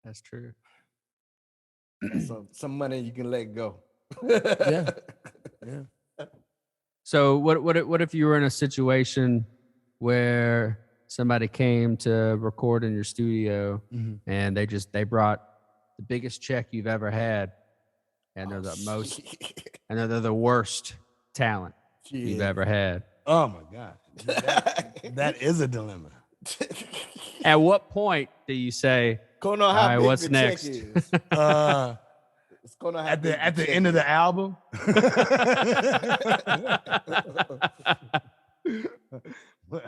That's true. Some money you can let go. Yeah. Yeah. So what if you were in a situation where somebody came to record in your studio and they brought the biggest check you've ever had, and they're the most and they're the worst talent you've ever had? Oh my God. That is a dilemma. At what point do you say, Gonna know all how right, big what's the next? check is. It's gonna have At the end of the album.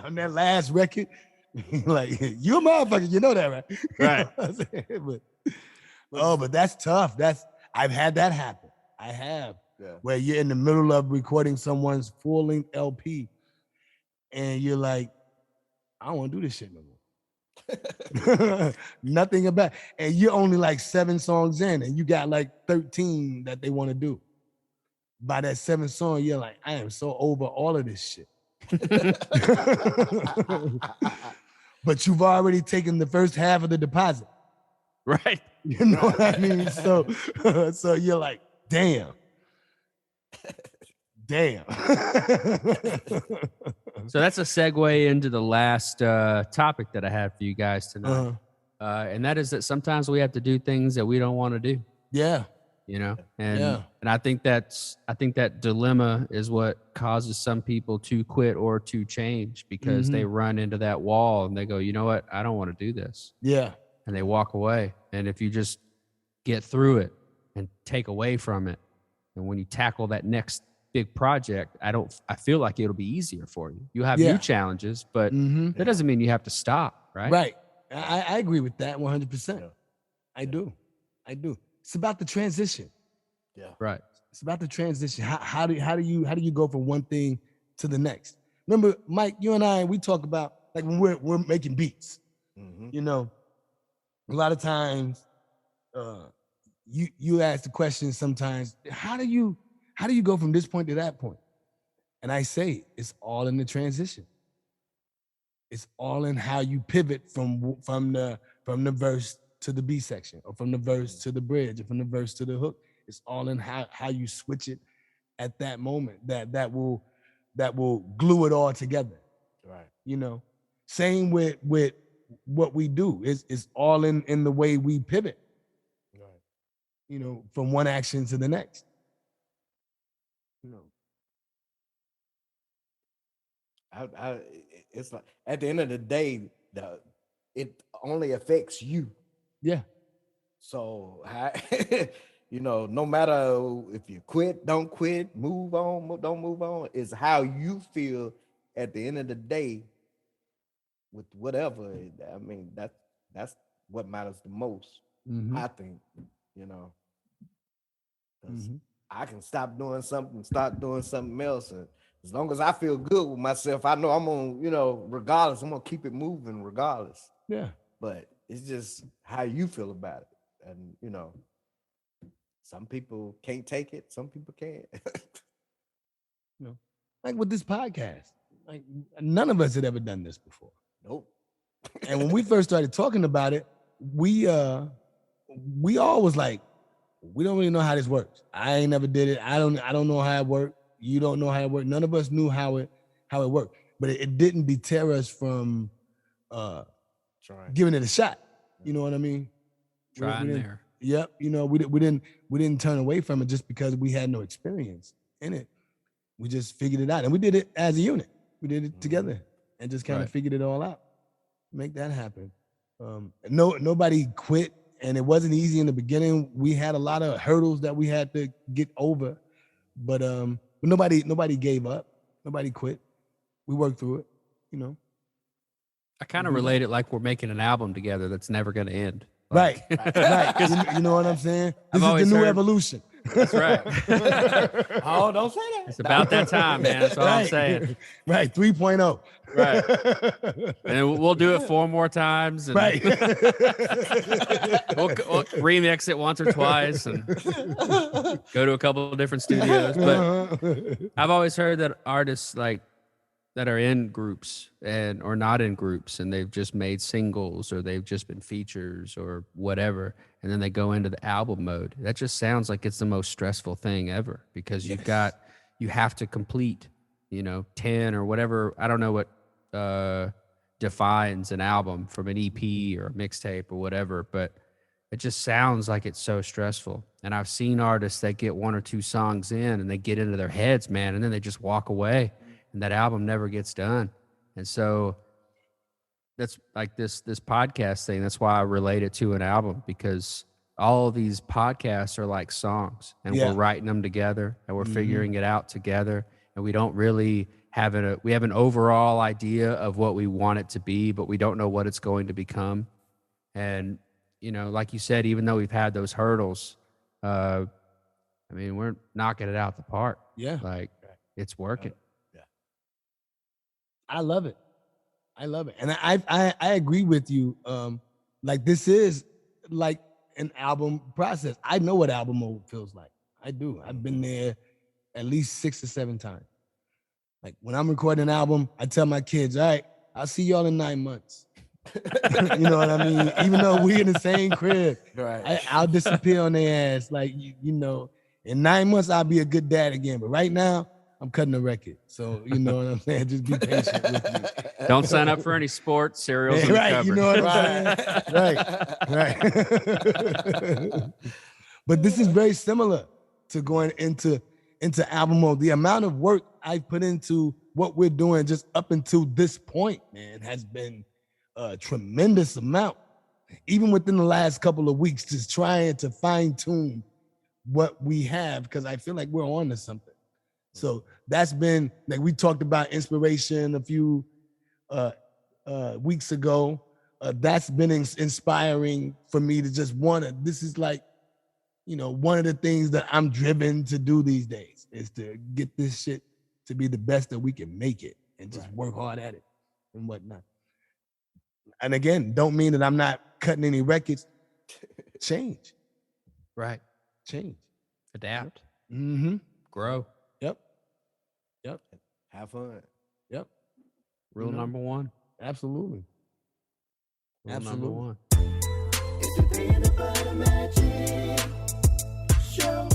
On that last record, like, you a motherfucker, you know that, right? Right. But that's tough. I've had that happen. I have. Yeah. Where you're in the middle of recording someone's full-length LP and you're like, I don't want to do this shit no more. Nothing about, and you're only like 7 songs in and you got like 13 that they want to do. By that 7th song, you're like, I am so over all of this shit. But you've already taken the first half of the deposit. Right. You know what I mean? So you're like, damn. So that's a segue into the last topic that I had for you guys tonight. And that is that sometimes we have to do things that we don't want to do. Yeah. You know, and I think that dilemma is what causes some people to quit or to change, because they run into that wall and they go, you know what, I don't want to do this. Yeah. And they walk away. And if you just get through it and take away from it, and when you tackle that next big project, I feel like it'll be easier for you. You have new challenges, but that doesn't mean you have to stop, right? Right. I agree with that 100%. Yeah. I do. It's about the transition. Yeah. Right. It's about the transition. How do you go from one thing to the next? Remember, Mike, you and I, we talk about, like, when we're making beats. You know, a lot of times you ask the question sometimes, how do you go from this point to that point? And I say it's all in the transition. It's all in how you pivot from the verse to the B section, or from the verse to the bridge, or from the verse to the hook. It's all in how you switch it at that moment that will glue it all together. Right. You know, same with what we do. It's all in the way we pivot. Right. You know, from one action to the next. You know. It's like, at the end of the day, it only affects you. Yeah. So, you know, no matter if you quit, don't quit, move on, don't move on, it's how you feel at the end of the day with whatever. I mean, that's what matters the most, I think, you know. I can stop doing something, start doing something else, and as long as I feel good with myself, I know I'm gonna, you know, regardless, I'm gonna keep it moving regardless. Yeah. But it's just how you feel about it. And, you know, some people can't take it, some people can. You know, like with this podcast, like, none of us had ever done this before. Nope. And when we first started talking about it, we all was like, we don't really know how this works. I ain't never did it. I don't know how it worked. You don't know how it worked. None of us knew how it worked. But it didn't deter us from giving it a shot. You know what I mean? Trying there. Yep. You know, we didn't turn away from it just because we had no experience in it. We just figured it out, and we did it as a unit. We did it together and just kind of figured it all out. Make that happen. Nobody quit, and it wasn't easy in the beginning. We had a lot of hurdles that we had to get over, but nobody gave up. Nobody quit. We worked through it. You know. I kind of relate it like we're making an album together that's never going to end. Like, right. You know what I'm saying? This is the new evolution. That's right. Oh, don't say that. It's about that time, man. That's all I'm saying. Right, 3.0. Right. And we'll do it 4 more times. And right. we'll remix it once or twice and go to a couple of different studios. But I've always heard that artists, like, that are in groups and or not in groups, and they've just made singles or they've just been features or whatever, and then they go into the album mode. That just sounds like it's the most stressful thing ever, because you have to complete, 10 or whatever. I don't know what defines an album from an EP or a mixtape or whatever, but it just sounds like it's so stressful. And I've seen artists that get one or two songs in and they get into their heads, man, and then they just walk away and that album never gets done. And so that's like this podcast thing. That's why I relate it to an album, because all of these podcasts are like songs, and we're writing them together and we're figuring it out together. And we don't really we have an overall idea of what we want it to be, but we don't know what it's going to become. And, like you said, even though we've had those hurdles, we're knocking it out the park. Yeah. Like, it's working. Yeah. I love it. And I agree with you. Like, this is like an album process. I know what album mode feels like. I do. I've been there at least 6 or 7 times. Like, when I'm recording an album, I tell my kids, all right, I'll see y'all in 9 months. You know what I mean? Even though we in the same crib, right. I'll disappear on their ass. Like, in 9 months, I'll be a good dad again. But right now, I'm cutting a record. So, you know what I'm saying? Just be patient with me. Don't sign up for any sports cereals. Right, you know what I'm saying? Right. But this is very similar to going into album mode. The amount of work I've put into what we're doing just up until this point, man, has been a tremendous amount. Even within the last couple of weeks, just trying to fine tune what we have, because I feel like we're on to something. So that's been, like, we talked about inspiration a few weeks ago. That's been inspiring for me to just this is like, one of the things that I'm driven to do these days is to get this shit to be the best that we can make it, and just work hard at it and whatnot. And again, don't mean that I'm not cutting any records. Change. Right. Change. Adapt. Mm-hmm. Grow. Yep. Have fun. Yep. Rule number 1. Absolutely. Rule number 1. It's the Peanut Butter Magic Show.